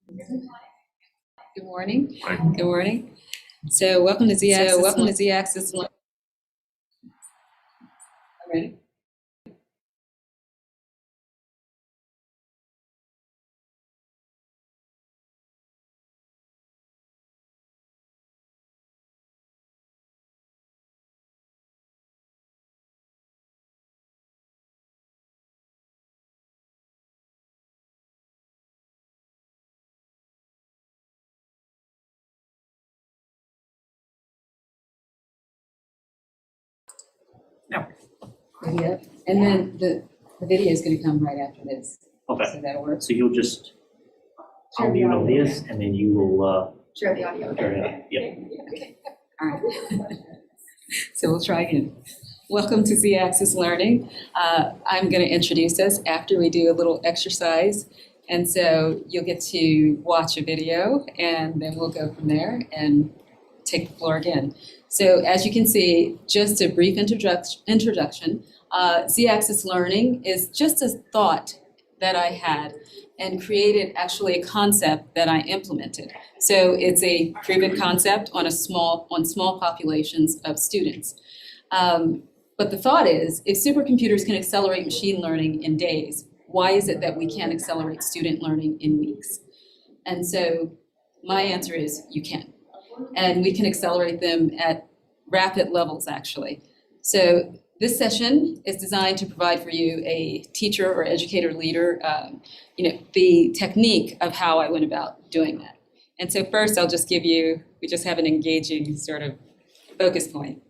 Good morning. Good morning. So welcome to ZAxis Learning. Ready? No. Video. And then the video is going to come right after this. Okay. So that'll work. So you'll just, I'll mute all this and then you will, Share the audio. turn it up. Yep. Okay. All right. So we'll try again. Welcome to ZAxis Learning. I'm going to introduce us after we do a little exercise. And so you'll get to watch a video and then we'll go from there and take the floor again. So as you can see, just a brief introduction. ZAxis Learning is just a thought that I had and created actually a concept that I implemented. So it's a proven concept on small populations of students. But the thought is, if supercomputers can accelerate machine learning in days, why is it that we can't accelerate student learning in weeks? And so my answer is you can. And we can accelerate them at rapid levels, actually. So this session is designed to provide for you a teacher or educator leader, the technique of how I went about doing that. And so first I'll just give you, we just have an engaging sort of focus point.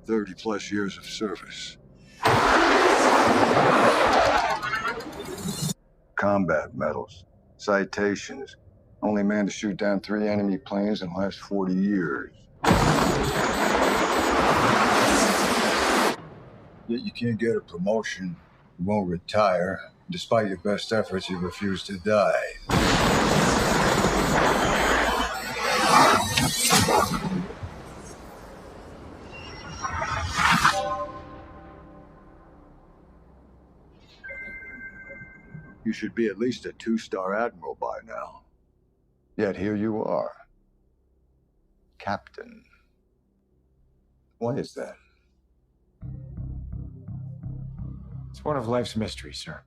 +30 years of service. Combat medals, citations. Only man to shoot down 3 enemy planes in the last 40 years. Yet you can't get a promotion, you won't retire. Despite your best efforts, you refuse to die. You should be at least a 2-star admiral by now. Yet here you are. Captain. Why is that? It's one of life's mysteries, sir.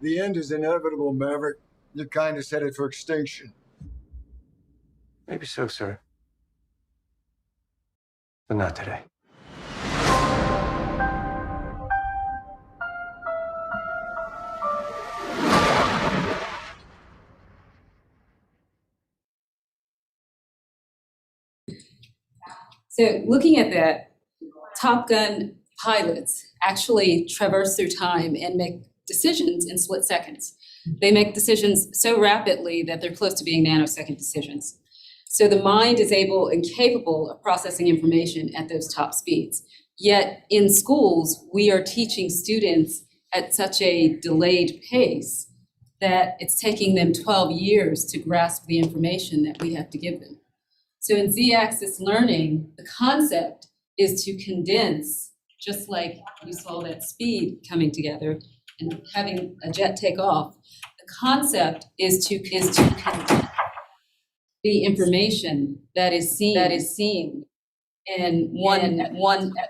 The end is inevitable, Maverick. Your kind is headed for extinction. Maybe so, sir. But not today. So looking at that, Top Gun pilots actually traverse through time and make decisions in split seconds. They make decisions so rapidly that they're close to being nanosecond decisions. So the mind is able and capable of processing information at those top speeds. Yet in schools, we are teaching students at such a delayed pace that it's taking them 12 years to grasp the information that we have to give them. So in ZAxis Learning, the concept is to condense, just like you saw that speed coming together and having a jet take off. The concept is to condense the information that is seen in one at one time.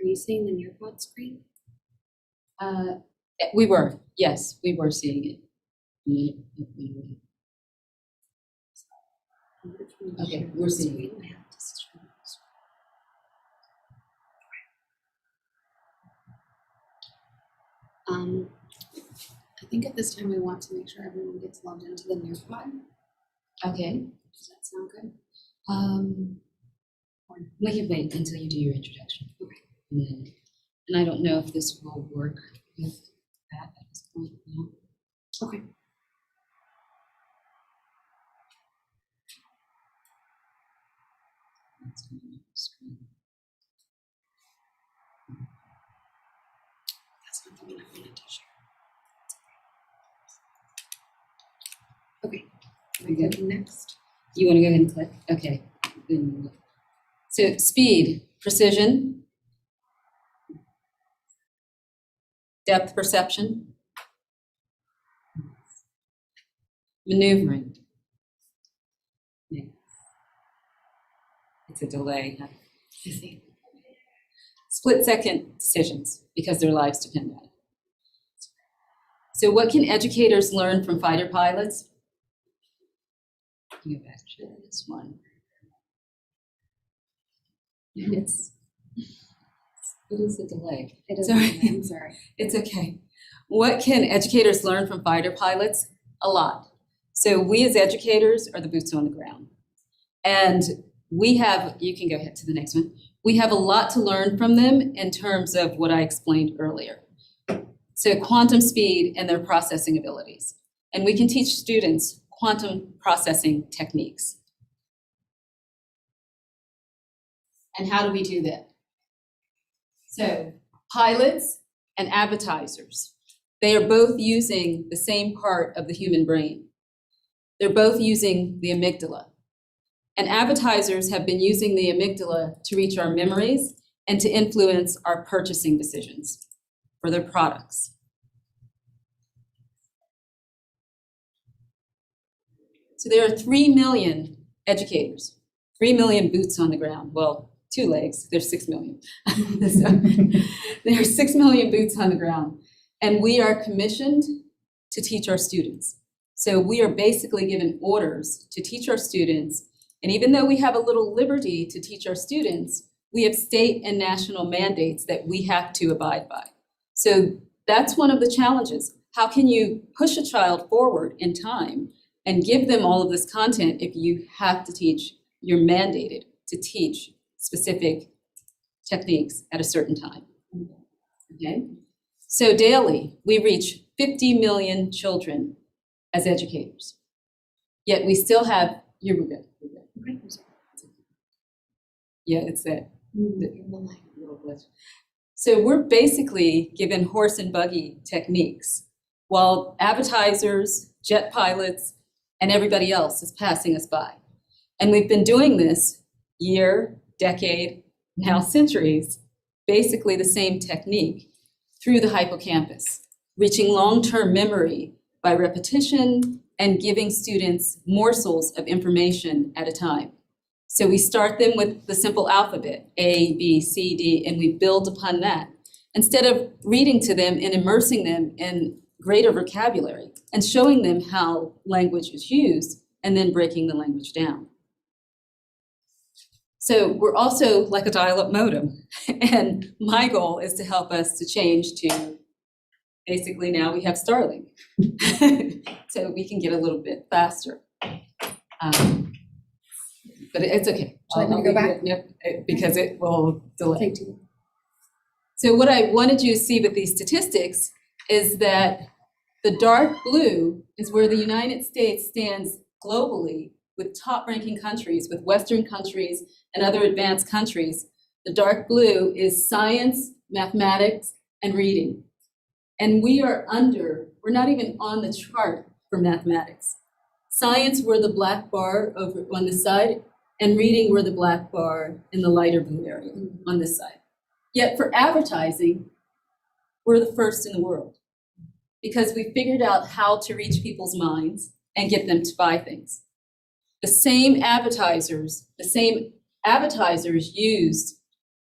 Are you seeing the nearpod screen? We were, yes, we were seeing it. Okay, we're seeing it. I think at this time we want to make sure everyone gets logged into the nearpod. Okay. Does that sound good? We can wait until you do your introduction. Okay. And I don't know if this will work with that at this point. No. Okay. That's going on the screen. That's not the one I wanted to share. Okay. We good? Go next. You want to go ahead and click? Okay. Then- So speed, precision, depth perception, maneuvering. Yeah. It's a delay. Huh? I see. Split second decisions because their lives depend on it. So what can educators learn from fighter pilots? Go back to this one. And it is a delay. It is. Sorry. I'm sorry. It's okay. What can educators learn from fighter pilots? A lot. So we as educators are the boots on the ground. And we have, you can go ahead to the next one. We have a lot to learn from them in terms of what I explained earlier. So quantum speed and their processing abilities. And we can teach students quantum processing techniques. And how do we do that? So pilots and advertisers, they are both using the same part of the human brain. They're both using the amygdala. And advertisers have been using the amygdala to reach our memories and to influence our purchasing decisions for their products. So there are 3 million educators, 3 million boots on the ground. Well, 2 legs, there's 6 million. So there are 6 million boots on the ground. And we are commissioned to teach our students. So we are basically given orders to teach our students. And even though we have a little liberty to teach our students, we have state and national mandates that we have to abide by. So that's one of the challenges. How can you push a child forward in time and give them all of this content if you have to teach, you're mandated to teach specific techniques at a certain time, okay? So daily, we reach 50 million children as educators. Yet we still have, you're good. Okay. I'm sorry. Yeah, it's that In the line. little glitch. So we're basically given horse and buggy techniques while advertisers, jet pilots, and everybody else is passing us by. And we've been doing this year, decade, now centuries, basically the same technique through the hippocampus, reaching long-term memory by repetition and giving students morsels of information at a time. So we start them with the simple alphabet, A, B, C, D, and we build upon that. Instead of reading to them and immersing them in greater vocabulary and showing them how language is used and then breaking the language down. So we're also like a dial-up modem. And my goal is to help us to change to basically now we have Starlink. So we can get a little bit faster. But it's okay. Shall I want to go back? Yep, because it will delay. Take two. So what I wanted you to see with these statistics is that the dark blue is where the United States stands globally with top-ranking countries, with Western countries and other advanced countries. The dark blue is science, mathematics, and reading. And we're not even on the chart for mathematics. Science, we're the black bar over on this side, and reading, we're the black bar in the lighter blue area on this side. Yet for advertising, we're the first in the world because we figured out how to reach people's minds and get them to buy things. The same advertisers used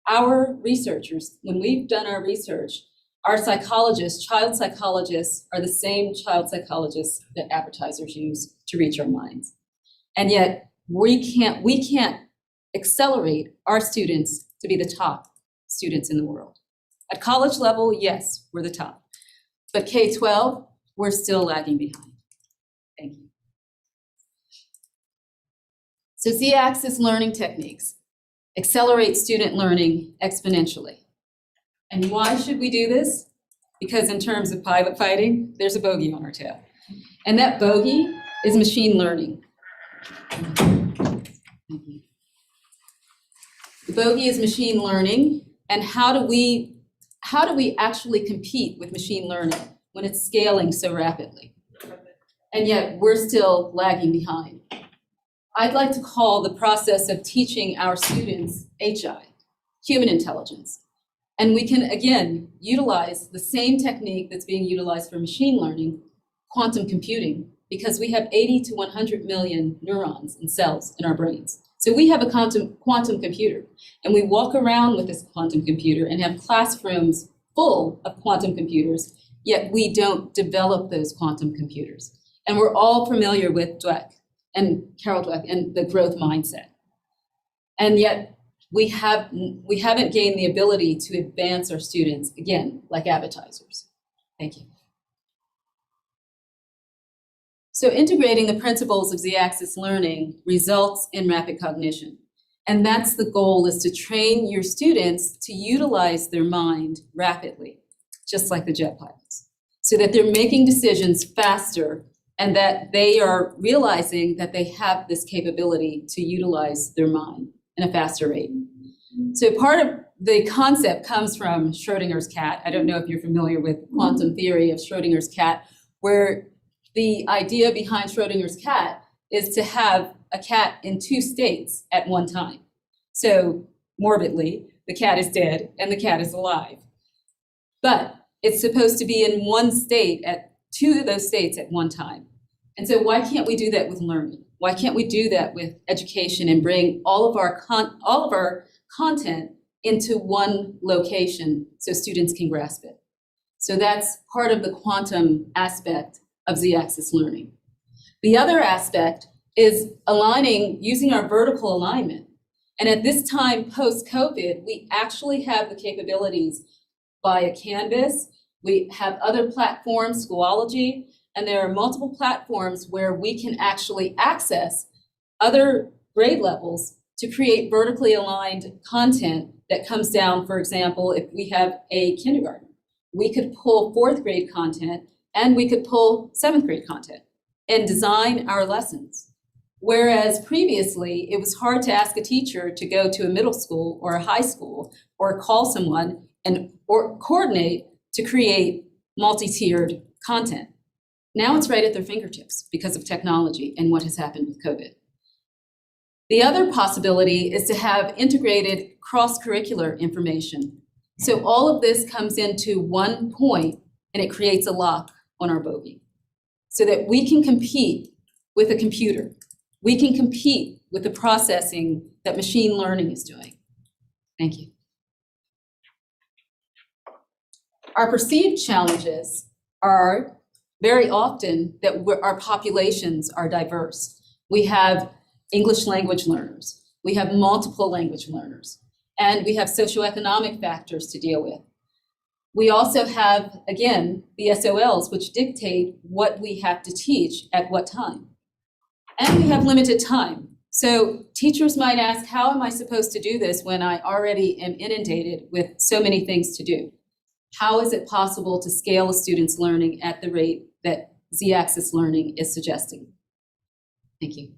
our researchers. When we've done our research, our psychologists, child psychologists, are the same child psychologists that advertisers use to reach our minds. And yet we can't accelerate our students to be the top students in the world. At college level, yes, we're the top. But K-12, we're still lagging behind. Thank you. So ZAxis learning techniques accelerate student learning exponentially. And why should we do this? Because in terms of pilot fighting, there's a bogey on our tail. And that bogey is machine learning. The bogey is machine learning, and how do we actually compete with machine learning when it's scaling so rapidly? And yet we're still lagging behind. I'd like to call the process of teaching our students HI, human intelligence. And we can, again, utilize the same technique that's being utilized for machine learning, quantum computing, because we have 80 to 100 million neurons and cells in our brains. So we have a quantum computer, and we walk around with this quantum computer and have classrooms full of quantum computers, yet we don't develop those quantum computers. And we're all familiar with Dweck and Carol Dweck and the growth mindset. And yet we haven't gained the ability to advance our students, again, like advertisers. Thank you. So integrating the principles of ZAxis Learning results in rapid cognition. And that's the goal, is to train your students to utilize their mind rapidly, just like the jet pilots, so that they're making decisions faster and that they are realizing that they have this capability to utilize their mind in a faster rate. So part of the concept comes from Schrodinger's cat. I don't know if you're familiar with quantum theory of Schrodinger's cat, where the idea behind Schrodinger's cat is to have a cat in two states at one time. So morbidly, the cat is dead and the cat is alive. But it's supposed to be in one state, at two of those states at one time. And so why can't we do that with learning? Why can't we do that with education and bring all of our content into one location so students can grasp it? So that's part of the quantum aspect of ZAxis Learning. The other aspect is using our vertical alignment. And at this time, post-COVID, we actually have the capabilities via Canvas. We have other platforms, Schoology, and there are multiple platforms where we can actually access other grade levels to create vertically aligned content that comes down. For example, if we have a kindergarten, we could pull 4th grade content and we could pull 7th grade content and design our lessons. Whereas previously, it was hard to ask a teacher to go to a middle school or a high school or call someone or coordinate to create multi-tiered content. Now it's right at their fingertips because of technology and what has happened with COVID. The other possibility is to have integrated cross-curricular information. So all of this comes into one point and it creates a lock on our bogey so that we can compete with a computer. We can compete with the processing that machine learning is doing. Thank you. Our perceived challenges are very often that our populations are diverse. We have English language learners, we have multiple language learners, and we have socioeconomic factors to deal with. We also have, again, the SOLs, which dictate what we have to teach at what time. And we have limited time. So teachers might ask, how am I supposed to do this when I already am inundated with so many things to do? How is it possible to scale a student's learning at the rate that ZAxis Learning is suggesting? Thank you.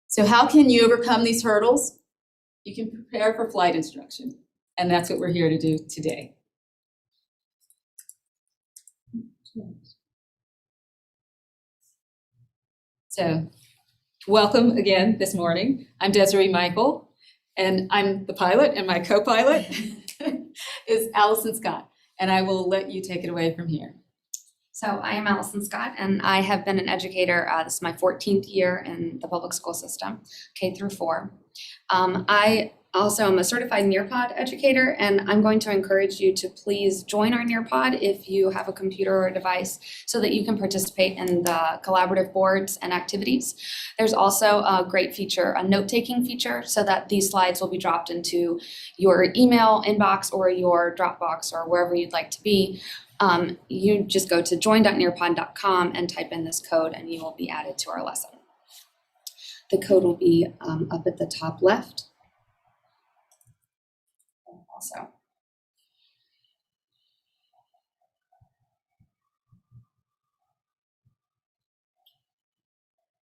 So how can you overcome these hurdles? You can prepare for flight instruction, and that's what we're here to do today. So welcome again this morning. I'm Desiree Michael, and I'm the pilot, and my co-pilot is Allison Scott, and I will let you take it away from here. So I am Allison Scott, and I have been an educator. This is my 14th year in the public school system, K through 4. I also am a certified Nearpod educator, and I'm going to encourage you to please join our Nearpod if you have a computer or a device so that you can participate in the collaborative boards and activities. There's also a great feature, a note-taking feature, so that these slides will be dropped into your email inbox or your Dropbox or wherever you'd like to be. You just go to join.nearpod.com and type in this code and you will be added to our lesson. The code will be up at the top left. Also.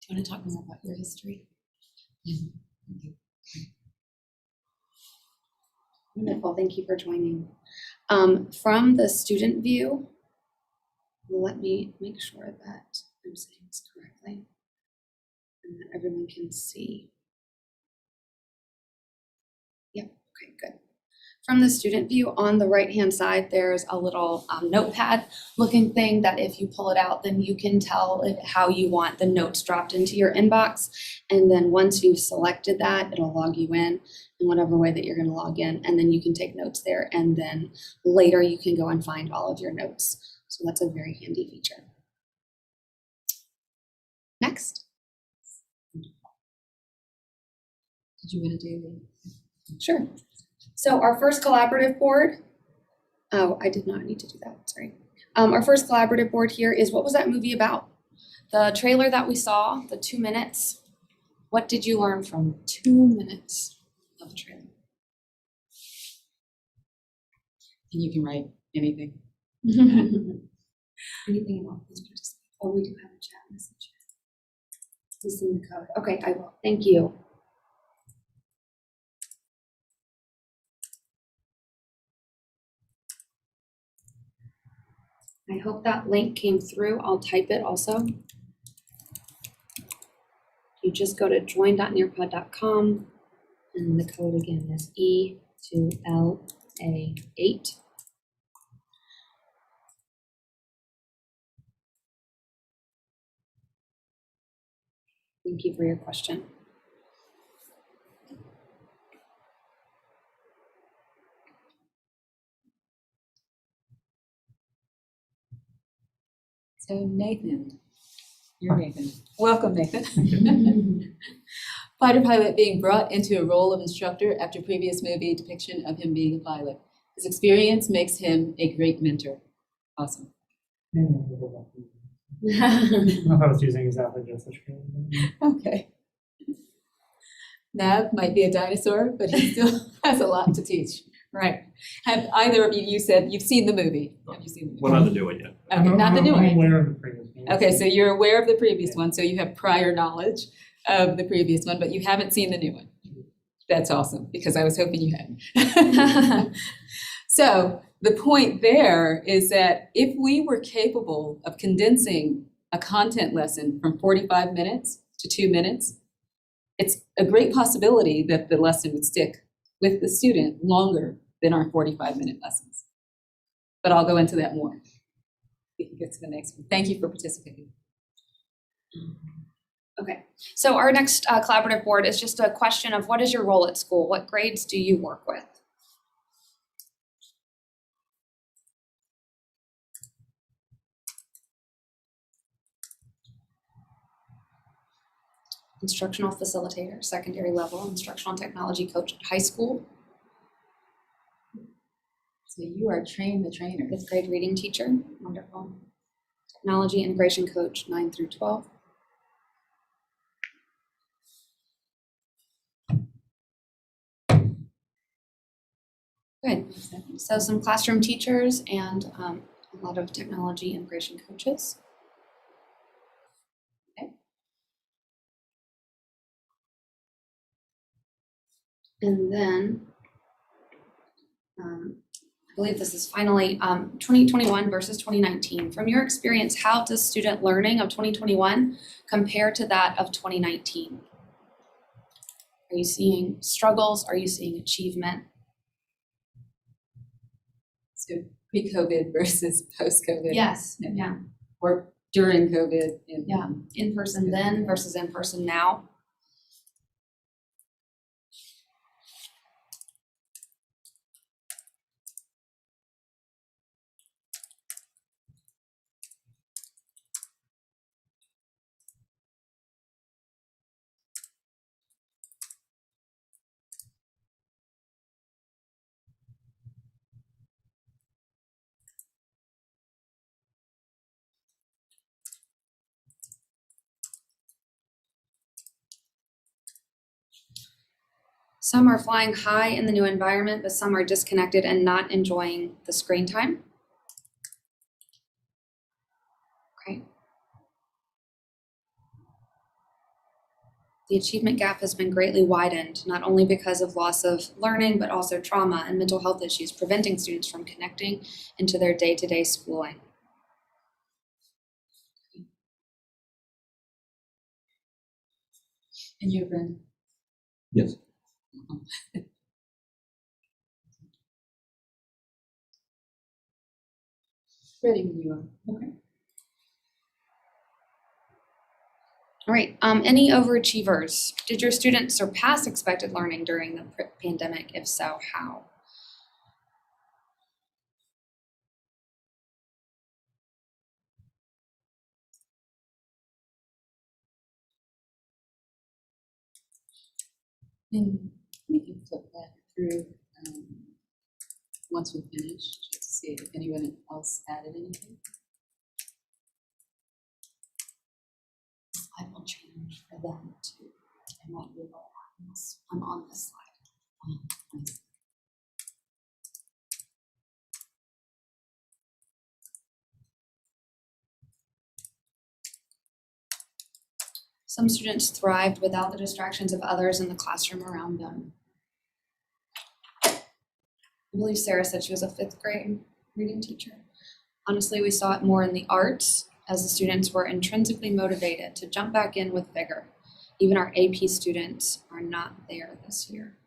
Do you want to talk more about your history? Okay. Wonderful, thank you for joining. From the student view, let me make sure that I'm saying this correctly and that everyone can see. Yep, okay, good. From the student view, on the right-hand side, there's a little notepad looking thing that if you pull it out, then you can tell how you want the notes dropped into your inbox. And then once you've selected that, it'll log you in whatever way that you're going to log in. And then you can take notes there. And then later you can go and find all of your notes. So that's a very handy feature. Next. Did you want to do that? Sure. So our first collaborative board, oh, I did not need to do that, sorry. Our first collaborative board here is, what was that movie about? The trailer that we saw, the 2 minutes. What did you learn from 2 minutes of the trailer? And you can write anything. Anything about this participant? Oh, we do have a chat message. Please in the code. Okay, I will. Thank you. I hope that link came through. I'll type it also. You just go to join.nearpod.com and the code again is E2LA8. Thank you for your question. So Nathan, you're Nathan. Welcome, Nathan. Fighter pilot being brought into a role of instructor after previous movie depiction of him being a pilot. His experience makes him a great mentor. Awesome. I don't know if I was using exactly just the screen. Okay. Nav might be a dinosaur, but he still has a lot to teach. Right. Have either of you, you said you've seen the movie. Have you seen the movie? Well, not the new one yet. Okay, not the new I'm one. aware of the previous one. Okay, so you're aware of the previous one, so you have prior knowledge of the previous one, but you haven't seen the new one. That's awesome, because I was hoping you had. So the point there is that if we were capable of condensing a content lesson from 45 minutes to 2 minutes, it's a great possibility that the lesson would stick with the student longer than our 45-minute lessons. But I'll go into that more. We can get to the next one. Thank you for participating. Okay, so our next collaborative board is just a question of what is your role at school? What grades do you work with? Instructional facilitator, secondary level, instructional technology coach at high school, So you are train the trainers. 5th grade reading teacher, wonderful. Technology integration coach, 9 through 12. Good. So some classroom teachers and a lot of technology integration coaches. Okay. And then I believe this is finally 2021 versus 2019. From your experience, how does student learning of 2021 compare to that of 2019? Are you seeing struggles? Are you seeing achievement? So pre-COVID versus post-COVID. Yes, yeah. Or during COVID. Yeah, in person then versus in person now. Some are flying high in the new environment, but some are disconnected and not enjoying the screen time. Okay. The achievement gap has been greatly widened, not only because of loss of learning, but also trauma and mental health issues, preventing students from connecting into their day-to-day schooling. And you, Brenda? Yes. Ready when you are. Okay. All right, any overachievers? Did your students surpass expected learning during the pandemic? If so, how? And we can flip that through once we finish, just to see if anyone else added anything. I will change for them too. I might move on this. I'm on this slide. Nice. Some students thrived without the distractions of others in the classroom around them. I believe Sarah said she was a 5th grade reading teacher. Honestly, we saw it more in the arts as the students were intrinsically motivated to jump back in with vigor. Even our AP students are not there this year.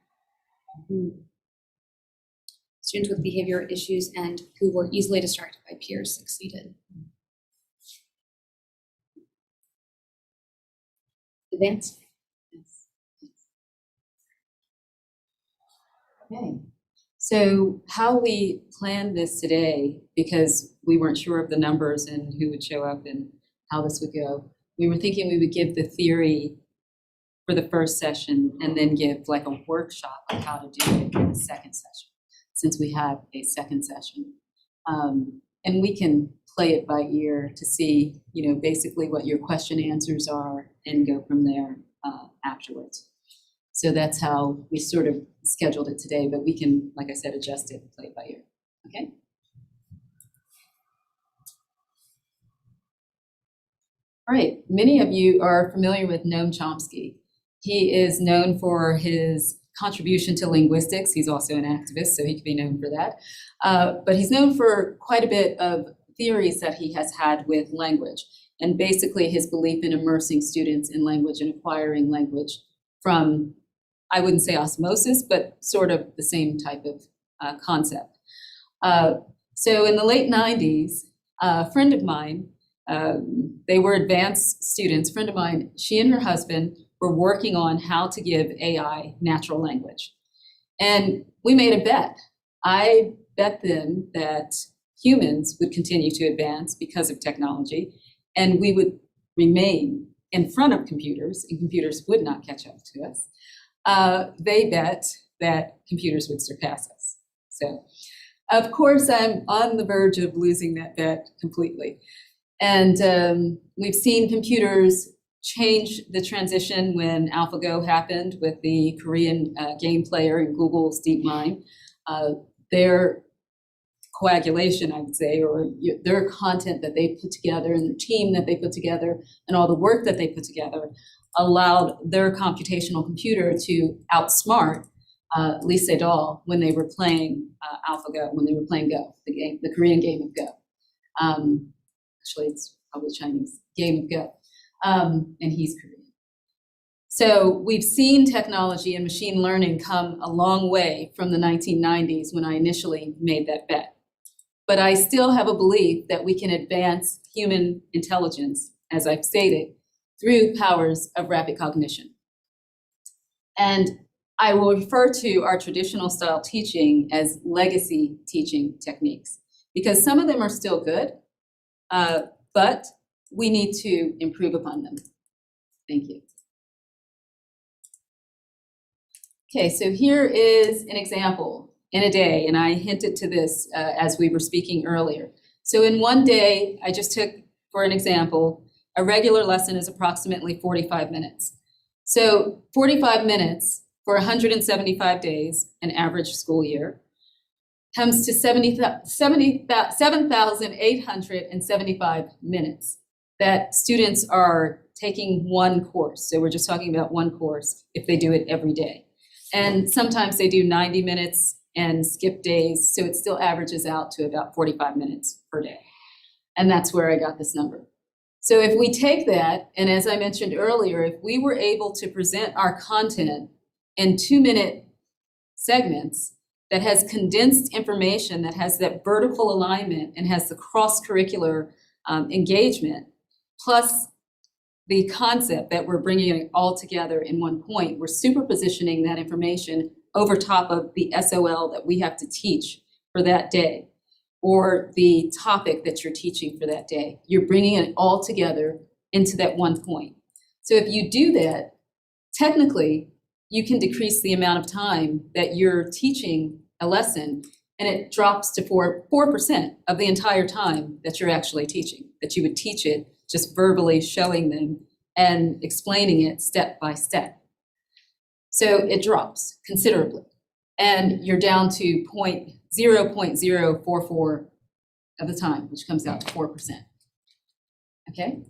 Students with behavior issues and who were easily distracted by peers succeeded. Advanced. Yes. Okay. So how we planned this today, because we weren't sure of the numbers and who would show up and how this would go, we were thinking we would give the theory for the first session and then give like a workshop on how to do it in the second session, since we have a second session. And we can play it by ear to see, basically what your question answers are and go from there afterwards. So that's how we sort of scheduled it today, but we can, like I said, adjust it and play it by ear, okay? All right, many of you are familiar with Noam Chomsky. He is known for his contribution to linguistics. He's also an activist, so he could be known for that. But he's known for quite a bit of theories that he has had with language, and basically his belief in immersing students in language and acquiring language from, I wouldn't say osmosis, but sort of the same type of concept. So in the late 90s, a friend of mine They were advanced students. A friend of mine, she and her husband were working on how to give AI natural language. And we made a bet. I bet them that humans would continue to advance because of technology, and we would remain in front of computers, and computers would not catch up to us. They bet that computers would surpass us. So, of course, I'm on the verge of losing that bet completely. And we've seen computers change the transition when AlphaGo happened with the Korean game player in Google's DeepMind. Their coagulation, I would say, or their content that they put together and their team that they put together and all the work that they put together allowed their computational computer to outsmart Lee Sedol when they were playing AlphaGo, when they were playing Go, the Korean game of Go. Actually, it's probably Chinese game of Go, and he's Korean. So we've seen technology and machine learning come a long way from the 1990s when I initially made that bet. But I still have a belief that we can advance human intelligence, as I've stated, through powers of rapid cognition. And I will refer to our traditional style teaching as legacy teaching techniques, because some of them are still good, but we need to improve upon them. Thank you. Okay, so here is an example in a day, and I hinted to this as we were speaking earlier. So in one day, I just took, for an example, a regular lesson is approximately 45 minutes. So 45 minutes for 175 days, an average school year, comes to 7,875 minutes that students are taking one course. So we're just talking about one course if they do it every day. And sometimes they do 90 minutes and skip days, so it still averages out to about 45 minutes per day. And that's where I got this number. So if we take that, and as I mentioned earlier, if we were able to present our content in 2-minute segments that has condensed information, that has that vertical alignment and has the cross-curricular engagement, plus the concept that we're bringing it all together in one point, we're superpositioning that information over top of the SOL that we have to teach for that day, or the topic that you're teaching for that day. You're bringing it all together into that one point. So if you do that, technically, you can decrease the amount of time that you're teaching a lesson, and it drops to 4% of the entire time that you're actually teaching, that you would teach it just verbally showing them and explaining it step by step. So it drops considerably, and you're down to 0.044 of the time, which comes out to 4%. Okay?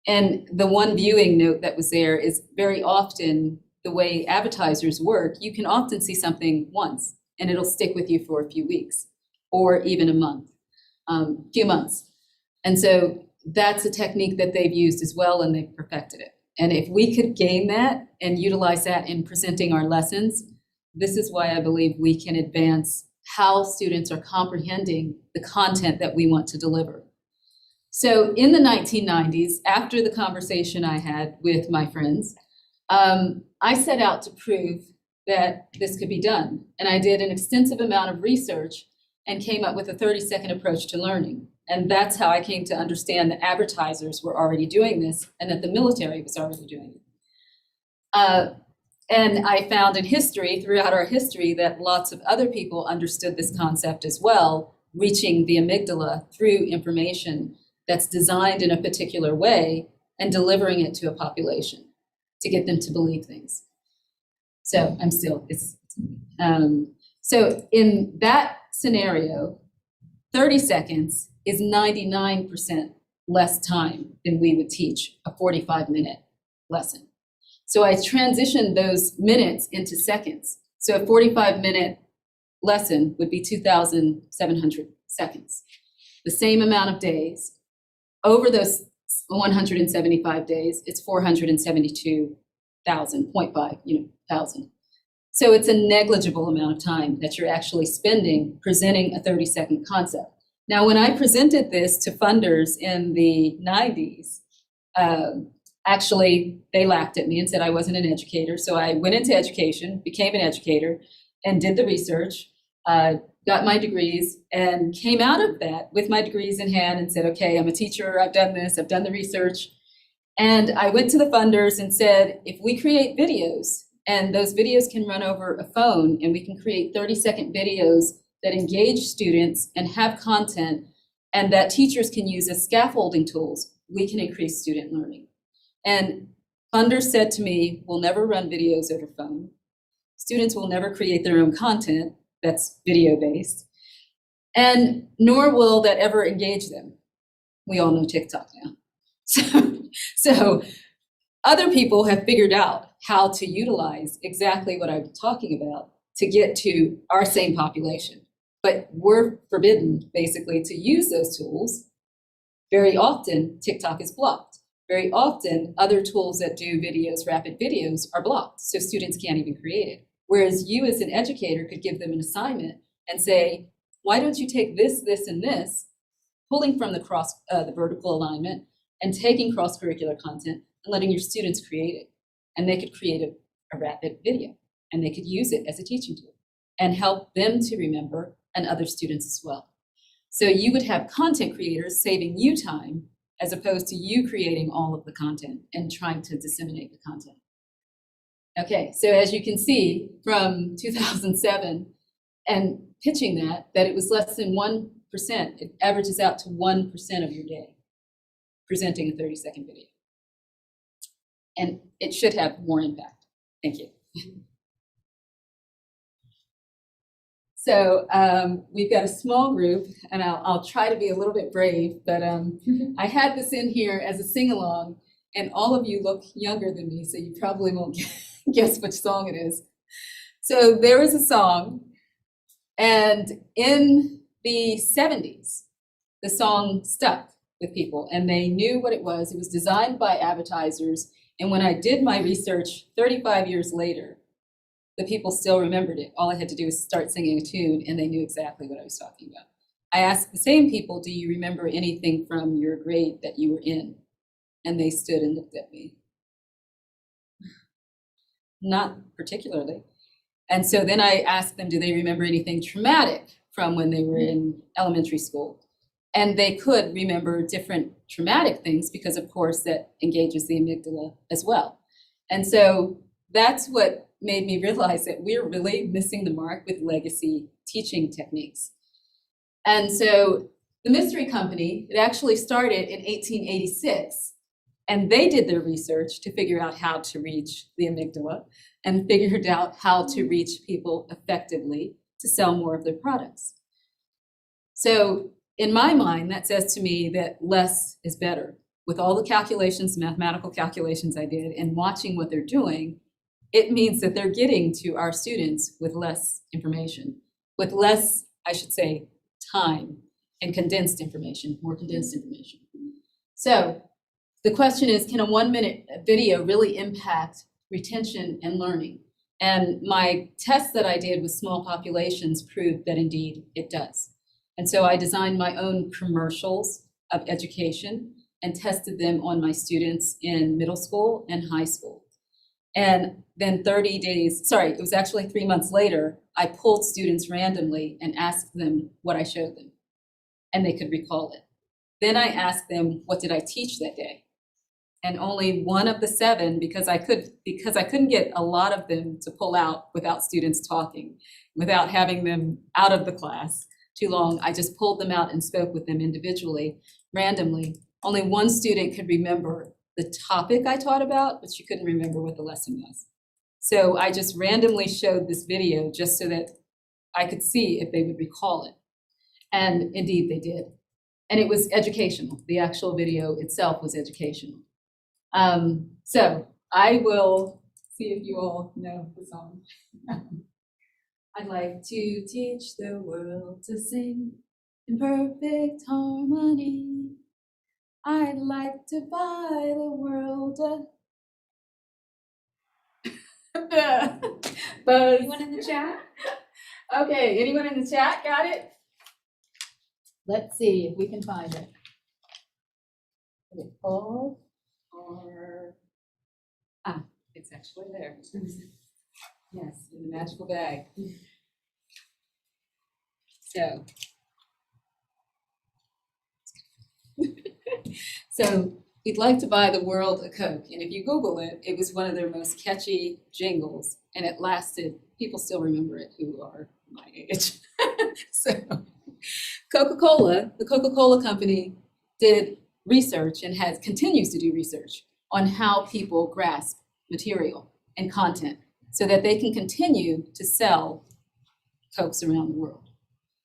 And the one viewing note that was there is very often the way advertisers work, you can often see something once and it'll stick with you for a few weeks or even a month, few months. And so that's a technique that they've used as well, and they've perfected it. And if we could gain that and utilize that in presenting our lessons, this is why I believe we can advance how students are comprehending the content that we want to deliver. So in the 1990s, after the conversation I had with my friends, I set out to prove that this could be done. And I did an extensive amount of research and came up with a 30-second approach to learning. And that's how I came to understand that advertisers were already doing this and that the military was already doing it. And I found in history, throughout our history, that lots of other people understood this concept as well, reaching the amygdala through information that's designed in a particular way and delivering it to a population to get them to believe things. So so in that scenario, 30 seconds is 99% less time than we would teach a 45-minute lesson. So I transitioned those minutes into seconds. So a 45-minute lesson would be 2,700 seconds. The same amount of days. Over those 175 days, it's 472,000, 0.5, thousand. So it's a negligible amount of time that you're actually spending presenting a 30-second concept. Now, when I presented this to funders in the 90s, actually, they laughed at me and said I wasn't an educator. So I went into education, became an educator, and did the research, got my degrees, and came out of that with my degrees in hand and said, okay, I'm a teacher, I've done this, I've done the research. And I went to the funders and said, if we create videos, and those videos can run over a phone, and we can create 30-second videos that engage students and have content, and that teachers can use as scaffolding tools, we can increase student learning. And funders said to me, we'll never run videos over phone. Students will never create their own content that's video-based, and nor will that ever engage them. We all know TikTok now. So other people have figured out how to utilize exactly what I'm talking about to get to our same population. But we're forbidden, basically, to use those tools. Very often, TikTok is blocked. Very often, other tools that do videos, rapid videos, are blocked, so students can't even create it. Whereas you as an educator could give them an assignment and say, why don't you take this, this, and this, pulling from the vertical alignment and taking cross-curricular content and letting your students create it. And they could create a rapid video, and they could use it as a teaching tool and help them to remember and other students as well. So you would have content creators saving you time as opposed to you creating all of the content and trying to disseminate the content. Okay, so as you can see from 2007 and pitching that it was less than 1%, it averages out to 1% of your day presenting a 30-second video. And it should have more impact. Thank you. So we've got a small group, and I'll try to be a little bit brave, but I had this in here as a sing-along, and all of you look younger than me, so you probably won't guess which song it is. So there was a song, and in the 70s, the song stuck with people, and they knew what it was. It was designed by advertisers, and when I did my research 35 years later, the people still remembered it. All I had to do was start singing a tune, and they knew exactly what I was talking about. I asked the same people, do you remember anything from your grade that you were in? And they stood and looked at me. Not particularly. And so then I asked them, do they remember anything traumatic from when they were in elementary school? And they could remember different traumatic things because, of course, that engages the amygdala as well. And so that's what made me realize that we're really missing the mark with legacy teaching techniques. And so the Mystery Company, it actually started in 1886, and they did their research to figure out how to reach the amygdala and figured out how to reach people effectively to sell more of their products. So in my mind, that says to me that less is better. With all the calculations, mathematical calculations I did, and watching what they're doing, it means that they're getting to our students with less information, with less, I should say, time and condensed information, more condensed information. So the question is, can a 1-minute video really impact retention and learning? And my test that I did with small populations proved that indeed it does. And so I designed my own commercials of education and tested them on my students in middle school and high school. And then 30 days, it was actually 3 months later, I pulled students randomly and asked them what I showed them, and they could recall it. Then I asked them, what did I teach that day? And only one of the 7, because I couldn't get a lot of them to pull out without students talking, without having them out of the class too long, I just pulled them out and spoke with them individually, randomly. Only one student could remember the topic I taught about, but she couldn't remember what the lesson was. So I just randomly showed this video just so that I could see if they would recall it. And indeed they did. And it was educational. The actual video itself was educational. So I will see if you all know the song. I'd like to teach the world to sing in perfect harmony. I'd like to buy the world Buzz. Anyone in the chat? Okay, anyone in the chat got it? Let's see if we can find it. Is it called or, it's actually there. Yes, in the magical bag. So. So we'd like to buy the world a Coke. And if you Google it, it was one of their most catchy jingles. And it lasted, people still remember it who are my age. So Coca-Cola, the Coca-Cola company did research and continues to do research on how people grasp material and content so that they can continue to sell Cokes around the world.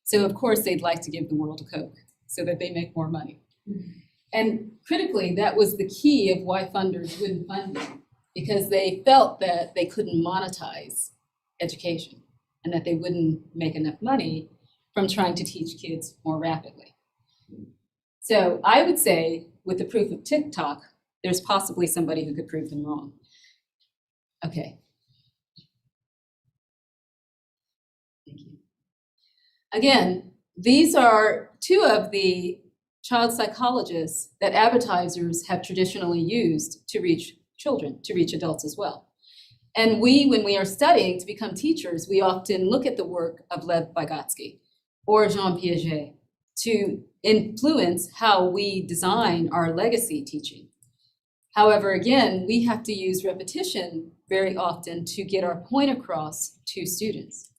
So of course they'd like to give the world a Coke so that they make more money. And critically, that was the key of why funders wouldn't fund them, because they felt that they couldn't monetize education and that they wouldn't make enough money from trying to teach kids more rapidly. So I would say with the proof of TikTok, there's possibly somebody who could prove them wrong. Okay. Thank you. Again, these are two of the child psychologists that advertisers have traditionally used to reach children, to reach adults as well. And when we are studying to become teachers, we often look at the work of Lev Vygotsky or Jean Piaget to influence how we design our legacy teaching. However, again, we have to use repetition very often to get our point across to students.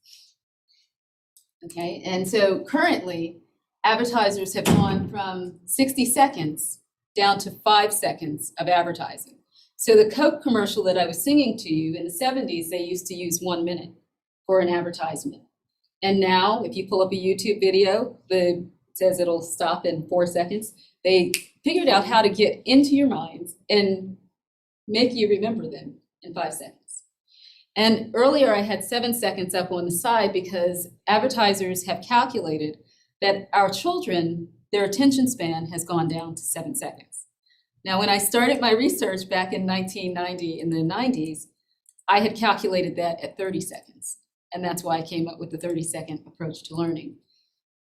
Okay, and so currently, advertisers have gone from 60 seconds down to 5 seconds of advertising. So the Coke commercial that I was singing to you in the 70s, they used to use 1 minute for an advertisement. And now, if you pull up a YouTube video, it says it'll stop in 4 seconds. They figured out how to get into your minds and make you remember them in 5 seconds. And earlier I had 7 seconds up on the side because advertisers have calculated that our children, their attention span has gone down to 7 seconds. Now, when I started my research back in 1990, in the 90s, I had calculated that at 30 seconds. And that's why I came up with the 30-second approach to learning.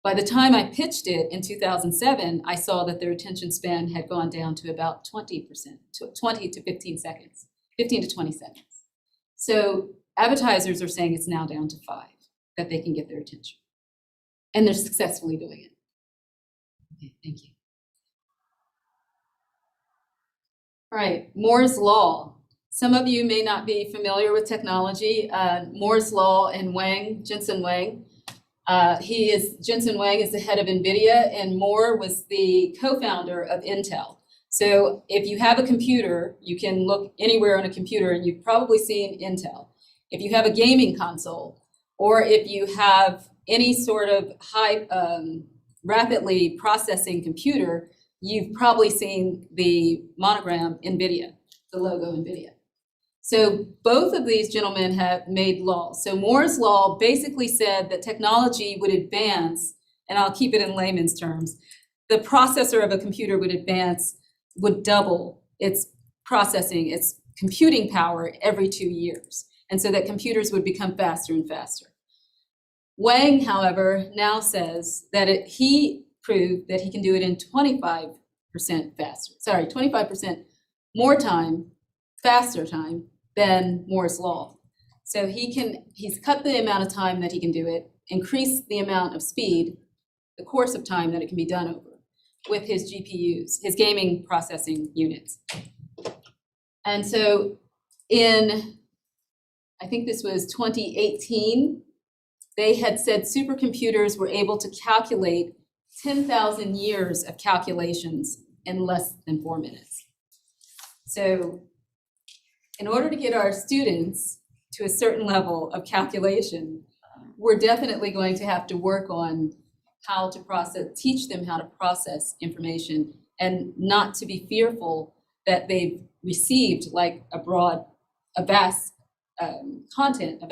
By the time I pitched it in 2007, I saw that their attention span had gone down to about 20%, 20 to 15 seconds, 15 to 20 seconds. So advertisers are saying it's now down to 5, that they can get their attention. And they're successfully doing it. Okay, thank you. All right, Moore's Law. Some of you may not be familiar with technology. Moore's Law and Jensen Huang. Jensen Huang is the head of NVIDIA, and Moore was the co-founder of Intel. So if you have a computer, you can look anywhere on a computer and you've probably seen Intel. If you have a gaming console, or if you have any sort of high, rapidly processing computer, you've probably seen the monogram NVIDIA, the logo NVIDIA. So both of these gentlemen have made laws. So Moore's Law basically said that technology would advance, and I'll keep it in layman's terms, the processor of a computer would double its processing, its computing power every 2 years. And so that computers would become faster and faster. Wang, however, now says that he proved that he can do it in 25% faster, 25% more time, faster time than Moore's Law. So he's cut the amount of time that he can do it, increased the amount of speed, the course of time that it can be done over with his GPUs, his gaming processing units. And so I think this was 2018, they had said supercomputers were able to calculate 10,000 years of calculations in less than 4 minutes. So in order to get our students to a certain level of calculation, we're definitely going to have to work on how to teach them how to process information and not to be fearful that they've received like a vast content, a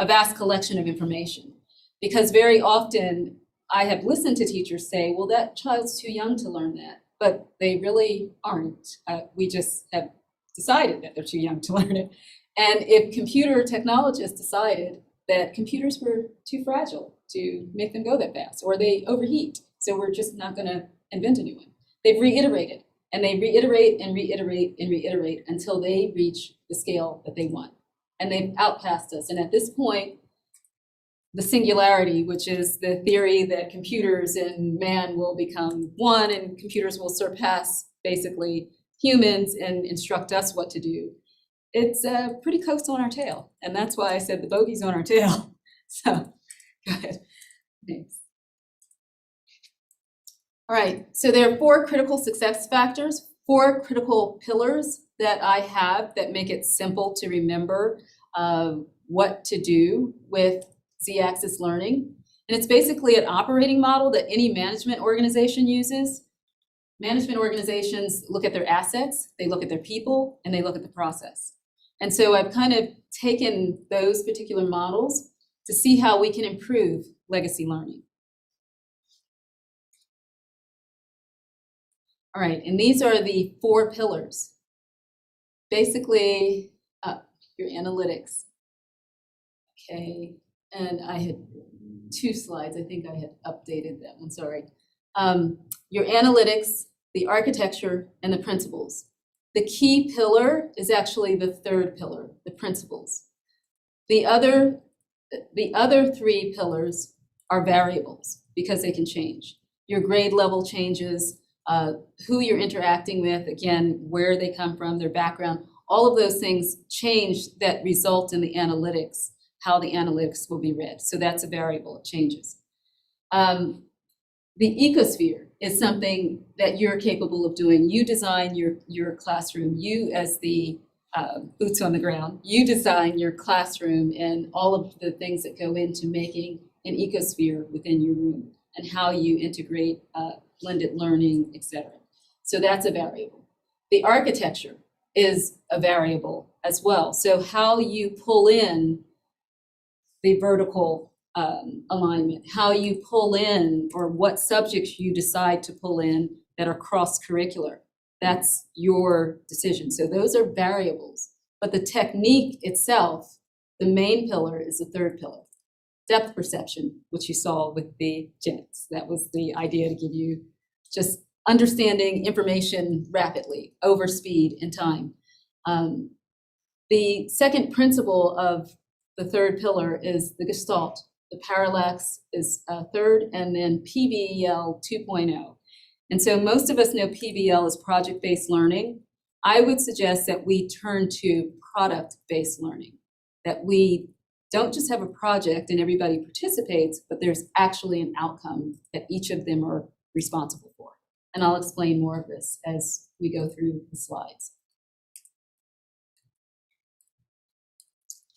vast collection of information. Because very often I have listened to teachers say, well, that child's too young to learn that, but they really aren't. We just have decided that they're too young to learn it. And if computer technologists decided that computers were too fragile to make them go that fast, or they overheat. So we're just not going to invent a new one. They've reiterated, and they reiterate and reiterate and reiterate until they reach the scale that they want. And they've outpassed us. And at this point, the singularity, which is the theory that computers and man will become one, and computers will surpass basically humans and instruct us what to do, it's pretty close on our tail. And that's why I said the bogey's on our tail. So, go ahead. Thanks. All right, so there are 4 critical success factors, 4 critical pillars that I have that make it simple to remember what to do with ZAxis Learning. And it's basically an operating model that any management organization uses. Management organizations look at their assets, they look at their people, and they look at the process. And so I've kind of taken those particular models to see how we can improve legacy learning. All right, and these are the 4 pillars. Basically, your analytics. Okay, and I had 2 slides. I think I had updated that one, sorry. Your analytics, the architecture, and the principles. The key pillar is actually the 3rd pillar, the principles. The other 3 pillars are variables because they can change. Your grade level changes, who you're interacting with, again, where they come from, their background, all of those things change that result in the analytics, how the analytics will be read. So that's a variable, it changes. The ecosphere is something that you're capable of doing. You design your classroom. You, as the boots on the ground, you design your classroom and all of the things that go into making an ecosphere within your room and how you integrate blended learning, etc. So that's a variable. The architecture is a variable as well. So how you pull in the vertical alignment, how you pull in, or what subjects you decide to pull in that are cross-curricular. That's your decision. So those are variables. But the technique itself, the main pillar, is the 3rd pillar. Depth perception, which you saw with the jets. That was the idea, to give you just understanding information rapidly, over speed and time. The second principle of the 3rd pillar is the gestalt. The parallax is 3rd, and then PBL 2.0. And so most of us know PBL as project-based learning. I would suggest that we turn to product-based learning, that we don't just have a project and everybody participates, but there's actually an outcome that each of them are responsible for. And I'll explain more of this as we go through the slides.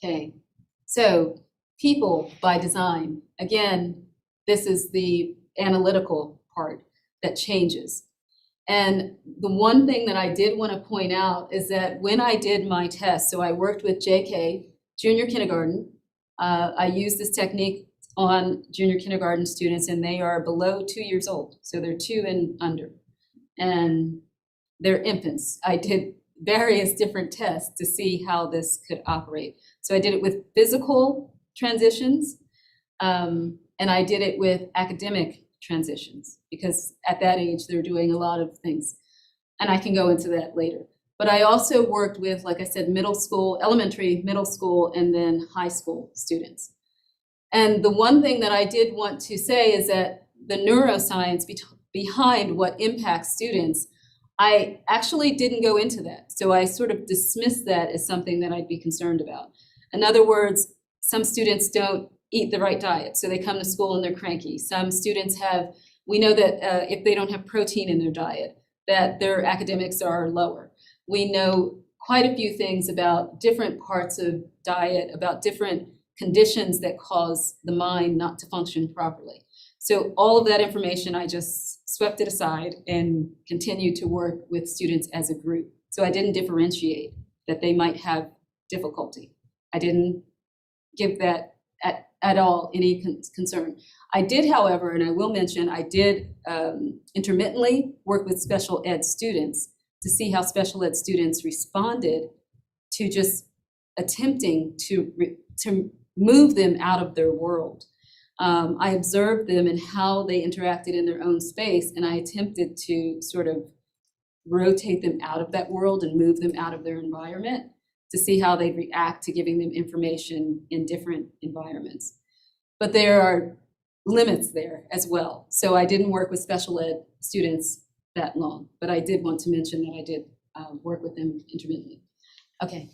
Okay, so people by design. Again, this is the analytical part that changes. And the one thing that I did want to point out is that when I did my test, so I worked with JK, junior kindergarten. I used this technique on junior kindergarten students, and they are below 2 years old. So they're 2 and under, and they're infants. I did various different tests to see how this could operate. So I did it with physical transitions, and I did it with academic transitions, because at that age, they're doing a lot of things. And I can go into that later. But I also worked with, like I said, middle school, elementary, middle school, and then high school students. And the one thing that I did want to say is that the neuroscience behind what impacts students, I actually didn't go into that. So I sort of dismissed that as something that I'd be concerned about. In other words, some students don't eat the right diet, so they come to school and they're cranky. Some students have, we know that if they don't have protein in their diet, that their academics are lower. We know quite a few things about different parts of diet, about different conditions that cause the mind not to function properly. So all of that information, I just swept it aside and continued to work with students as a group. So I didn't differentiate that they might have difficulty. I didn't give that at all any concern. I did, however, and I will mention, I did intermittently work with special ed students to see how special ed students responded to just attempting to move them out of their world. I observed them and how they interacted in their own space, and I attempted to sort of rotate them out of that world and move them out of their environment to see how they react to giving them information in different environments. But there are limits there as well. So I didn't work with special ed students that long, but I did want to mention that I did work with them intermittently. Okay.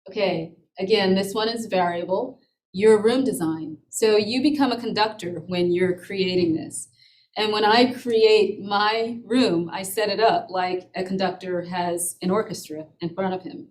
Okay, again, this one is variable. Your room design. So you become a conductor when you're creating this. And when I create my room, I set it up like a conductor has an orchestra in front of him.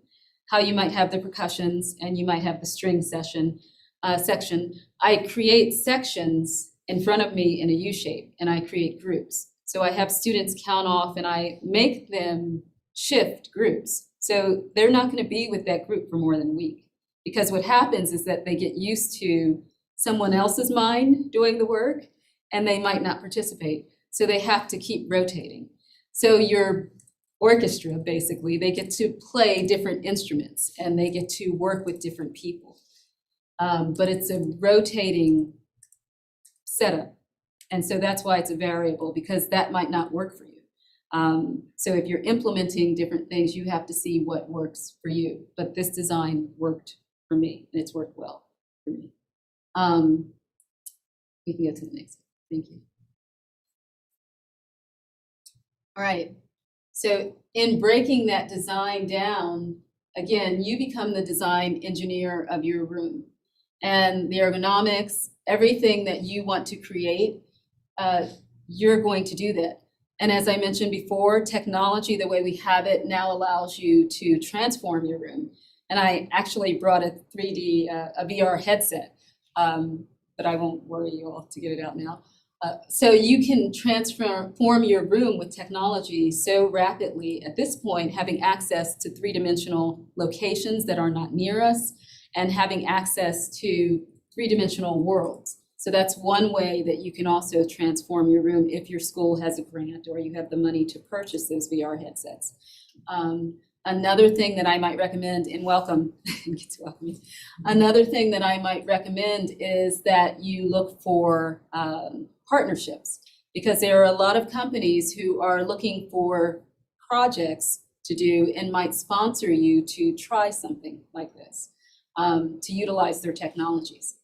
How you might have the percussions and you might have the string section. I create sections in front of me in a U shape, and I create groups. So I have students count off and I make them shift groups. So they're not going to be with that group for more than a week, because what happens is that they get used to someone else's mind doing the work and they might not participate. So they have to keep rotating. So your orchestra, basically, they get to play different instruments and they get to work with different people. But it's a rotating setup. And so that's why it's a variable, because that might not work for you. So if you're implementing different things, you have to see what works for you. But this design worked for me, and it's worked well for me. We can go to the next one. Thank you. All right. So in breaking that design down, again, you become the design engineer of your room. And the ergonomics, everything that you want to create, you're going to do that. And as I mentioned before, technology, the way we have it now, allows you to transform your room. And I actually brought a 3D, a VR headset, but I won't worry you all to get it out now. So you can transform your room with technology so rapidly at this point, having access to three-dimensional locations that are not near us and having access to three-dimensional worlds. So that's one way that you can also transform your room if your school has a grant or you have the money to purchase those VR headsets. Another thing that I might recommend, and welcome, another thing that I might recommend is that you look for partnerships, because there are a lot of companies who are looking for projects to do and might sponsor you to try something like this, to utilize their technologies.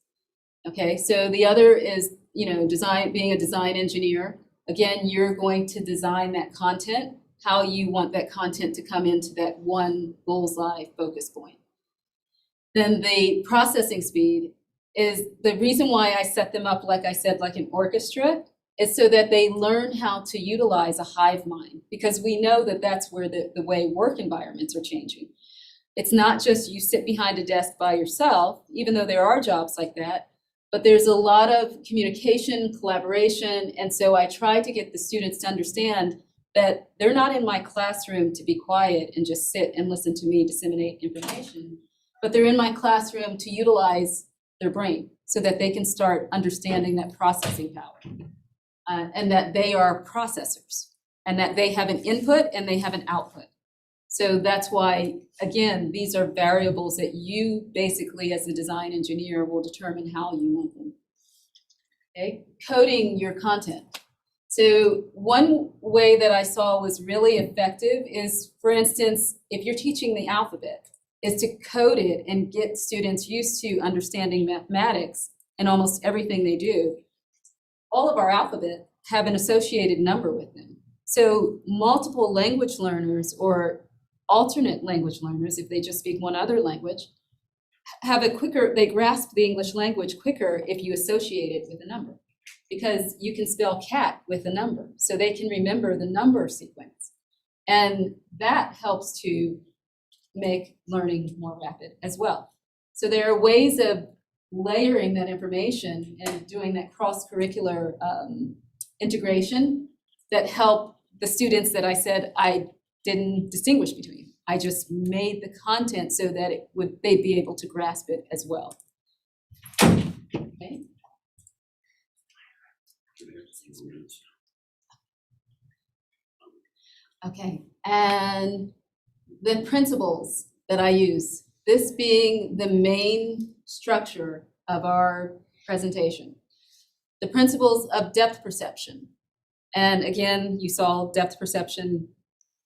Okay, so the other is, being a design engineer. Again, you're going to design that content, how you want that content to come into that one bullseye focus point. Then the processing speed is the reason why I set them up, like I said, like an orchestra, is so that they learn how to utilize a hive mind, because we know that that's where the way work environments are changing. It's not just you sit behind a desk by yourself, even though there are jobs like that, but there's a lot of communication, collaboration, and so I try to get the students to understand that they're not in my classroom to be quiet and just sit and listen to me disseminate information, but they're in my classroom to utilize their brain so that they can start understanding that processing power, and that they are processors and that they have an input and they have an output. So that's why, again, these are variables that you basically as a design engineer will determine how you want them. Okay, coding your content. So one way that I saw was really effective is, for instance, if you're teaching the alphabet, is to code it and get students used to understanding mathematics and almost everything they do. All of our alphabet have an associated number with them. So multiple language learners or alternate language learners, if they just speak one other language, they grasp the English language quicker if you associate it with a number, because you can spell cat with a number, so they can remember the number sequence. And that helps to make learning more rapid as well. So there are ways of layering that information and doing that cross-curricular integration that help the students that I said I didn't distinguish between. I just made the content so that they'd be able to grasp it as well. Okay. Okay, and the principles that I use. this being the main structure of our presentation. The principles of depth perception. And again, you saw depth perception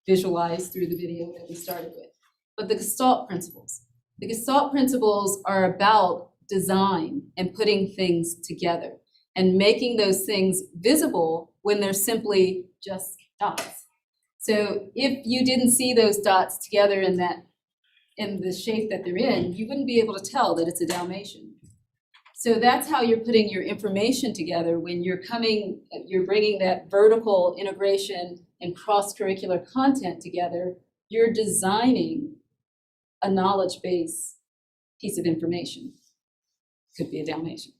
visualized through the video that we started with. But the gestalt principles. The gestalt principles are about design and putting things together and making those things visible when they're simply just dots. So if you didn't see those dots together in the shape that they're in, you wouldn't be able to tell that it's a Dalmatian. So that's how you're putting your information together when you're bringing that vertical integration and cross-curricular content together. You're designing a knowledge base piece of information. Could be a Dalmatian.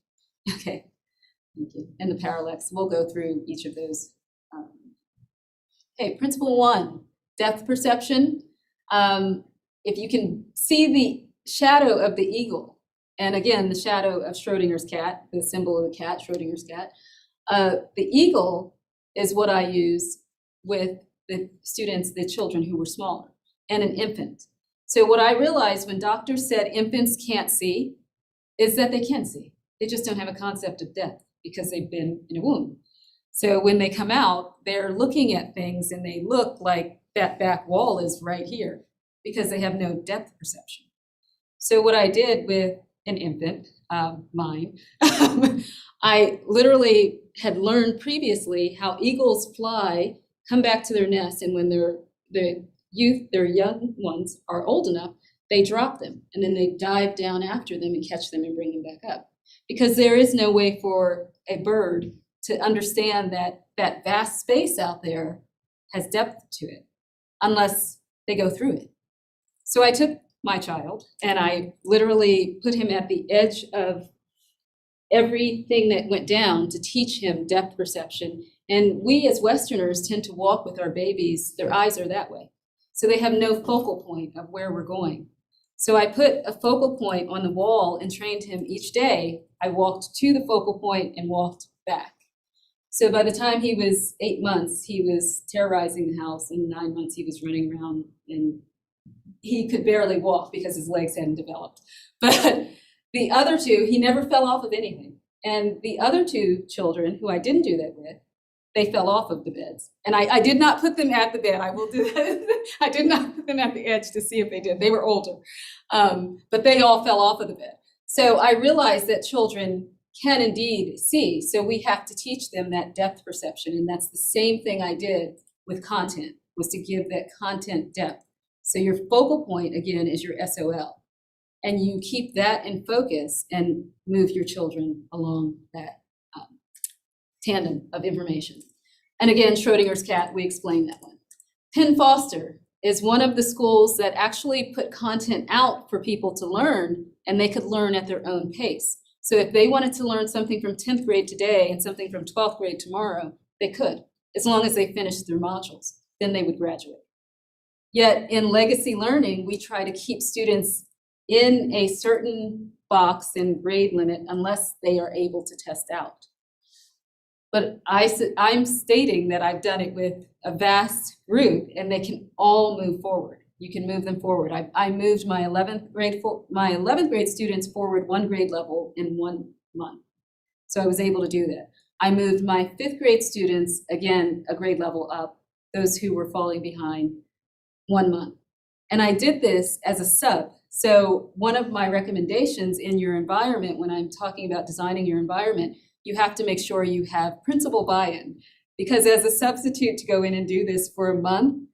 Okay, thank you. And the parallax, we'll go through each of those. Okay, principle 1, depth perception. If you can see the shadow of the eagle, and again, the shadow of Schrodinger's cat, the symbol of the cat, Schrodinger's cat, the eagle is what I use with the students, the children who were smaller, and an infant. So what I realized when doctors said infants can't see is that they can see. They just don't have a concept of depth because they've been in a womb. So when they come out, they're looking at things and they look like that back wall is right here because they have no depth perception. So what I did with an infant, mine, I literally had learned previously how eagles fly, come back to their nest, and when their young ones are old enough, they drop them and then they dive down after them and catch them and bring them back up. Because there is no way for a bird to understand that that vast space out there has depth to it unless they go through it. So I took my child and I literally put him at the edge of everything that went down to teach him depth perception. And we as Westerners tend to walk with our babies, their eyes are that way. So they have no focal point of where we're going. So I put a focal point on the wall and trained him each day. I walked to the focal point and walked back. So by the time he was 8 months, he was terrorizing the house, and 9 months he was running around and he could barely walk because his legs hadn't developed. But the other two, he never fell off of anything. And the other two children who I didn't do that with, they fell off of the beds. And I did not put them at the bed. I will do that. I did not put them at the edge to see if they did. They were older, but they all fell off of the bed. So I realized that children can indeed see. So we have to teach them that depth perception. And that's the same thing I did with content, was to give that content depth. So your focal point, again, is your SOL. And you keep that in focus and move your children along that tandem of information. And again, Schrodinger's cat, we explained that one. Penn Foster is one of the schools that actually put content out for people to learn, and they could learn at their own pace. So if they wanted to learn something from 10th grade today and something from 12th grade tomorrow, they could, as long as they finished their modules, then they would graduate. Yet in legacy learning, we try to keep students in a certain box and grade limit unless they are able to test out. But I'm stating that I've done it with a vast group and they can all move forward. You can move them forward. I moved my 11th grade students forward 1 grade level in 1 month. So I was able to do that. I moved my 5th grade students, again, a grade level up, those who were falling behind, 1 month. And I did this as a sub. So one of my recommendations in your environment, when I'm talking about designing your environment, you have to make sure you have principal buy-in, because as a substitute to go in and do this for a month,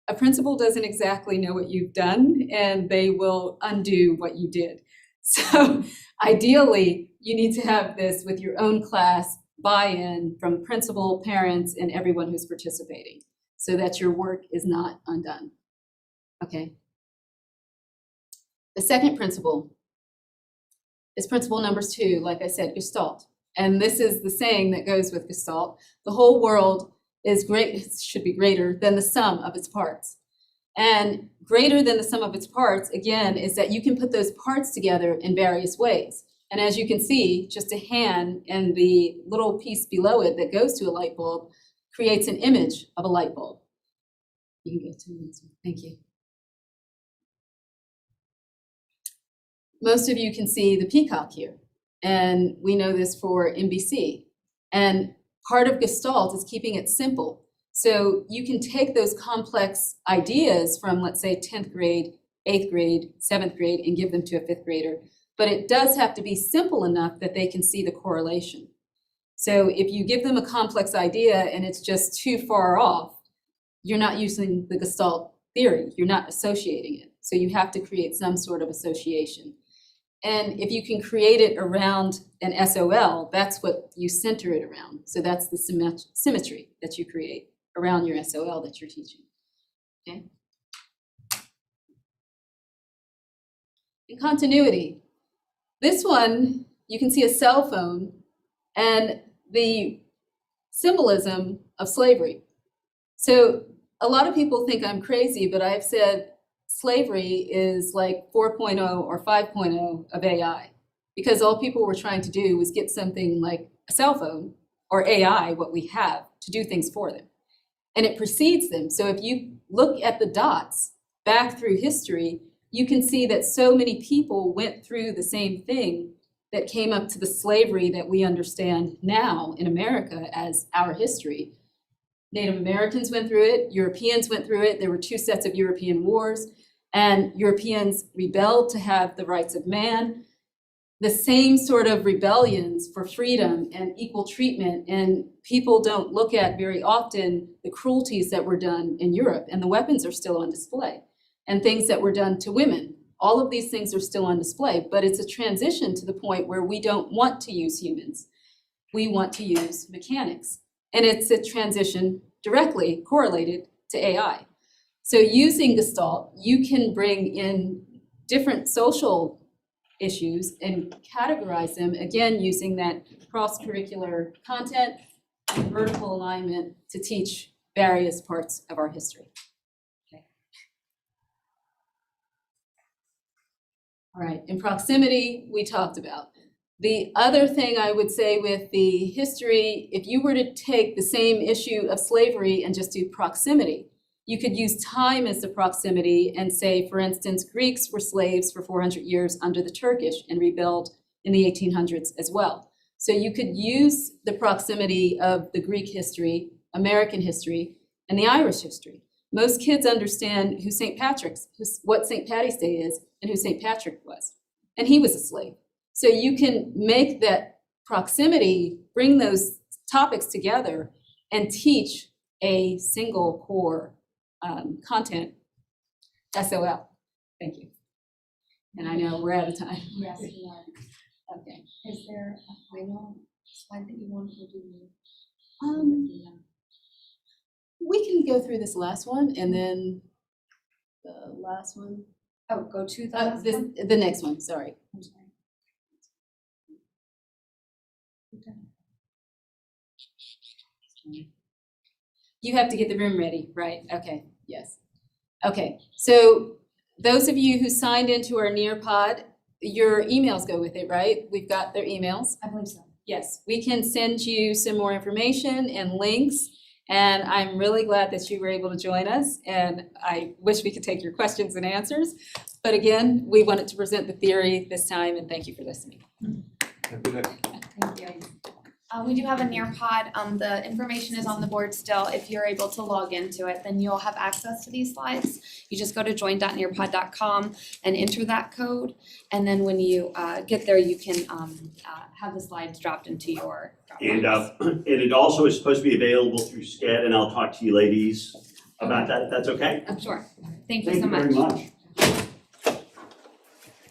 a principal doesn't exactly know what you've done and they will undo what you did. So ideally, you need to have this with your own class buy-in from principal, parents, and everyone who's participating so that your work is not undone. Okay. The second principle is principle number 2, like I said, gestalt. And this is the saying that goes with gestalt. The whole world is should be greater than the sum of its parts. And greater than the sum of its parts, again, is that you can put those parts together in various ways. And as you can see, just a hand and the little piece below it that goes to a light bulb creates an image of a light bulb. You can go to the next one. Thank you. most of you can see the peacock here. And we know this for NBC. And part of Gestalt is keeping it simple. So you can take those complex ideas from, let's say, 10th grade, 8th grade, 7th grade, and give them to a 5th grader. But it does have to be simple enough that they can see the correlation. So if you give them a complex idea and it's just too far off, you're not using the Gestalt theory. You're not associating it. So you have to create some sort of association. And if you can create it around an SOL, that's what you center it around. So that's the symmetry that you create around your SOL that you're teaching. Okay. In continuity, this one, you can see a cell phone and the symbolism of slavery. So a lot of people think I'm crazy, but I've said slavery is like 4.0 or 5.0 of AI, because all people were trying to do was get something like a cell phone or AI, what we have, to do things for them. And it precedes them. So if you look at the dots back through history, you can see that so many people went through the same thing that came up to the slavery that we understand now in America as our history. Native Americans went through it, Europeans went through it. There were 2 sets of European wars, and Europeans rebelled to have the rights of man. The same sort of rebellions for freedom and equal treatment, and people don't look at very often the cruelties that were done in Europe, and the weapons are still on display, and things that were done to women. All of these things are still on display, but it's a transition to the point where we don't want to use humans. We want to use mechanics. And it's a transition directly correlated to AI. So using Gestalt, you can bring in different social issues and categorize them, again, using that cross-curricular content and vertical alignment to teach various parts of our history. Okay. All right, in proximity, we talked about. The other thing I would say with the history, if you were to take the same issue of slavery and just do proximity, you could use time as the proximity and say, for instance, Greeks were slaves for 400 years under the Turkish and rebelled in the 1800s as well. So you could use the proximity of the Greek history, American history, and the Irish history. Most kids understand what St. Patty's Day is and who St. Patrick was. And he was a slave. So you can make that proximity, bring those topics together and teach a single core content SOL. Thank you. And I know we're out of time. Yes, we are. Okay. Is there a final slide that you want to do? We can go through this last one and then the last one. Oh, go to the last one? The next one, sorry. I'm sorry. You have to get the room ready, right? Okay, yes. Okay, so those of you who signed into our Nearpod, your emails go with it, right? We've got their emails. I believe so. Yes, we can send you some more information and links. And I'm really glad that you were able to join us. And I wish we could take your questions and answers. But again, we wanted to present the theory this time, and thank you for listening. Thank you. We do have a Nearpod. The information is on the board still. If you're able to log into it, then you'll have access to these slides. You just go to join.nearpod.com and enter that code. And then when you get there, you can have the slides dropped into your Dropbox. And it also is supposed to be available through SCED, and I'll talk to you ladies about that, if that's okay? I'm sure. Thank you so much. Thank you very much.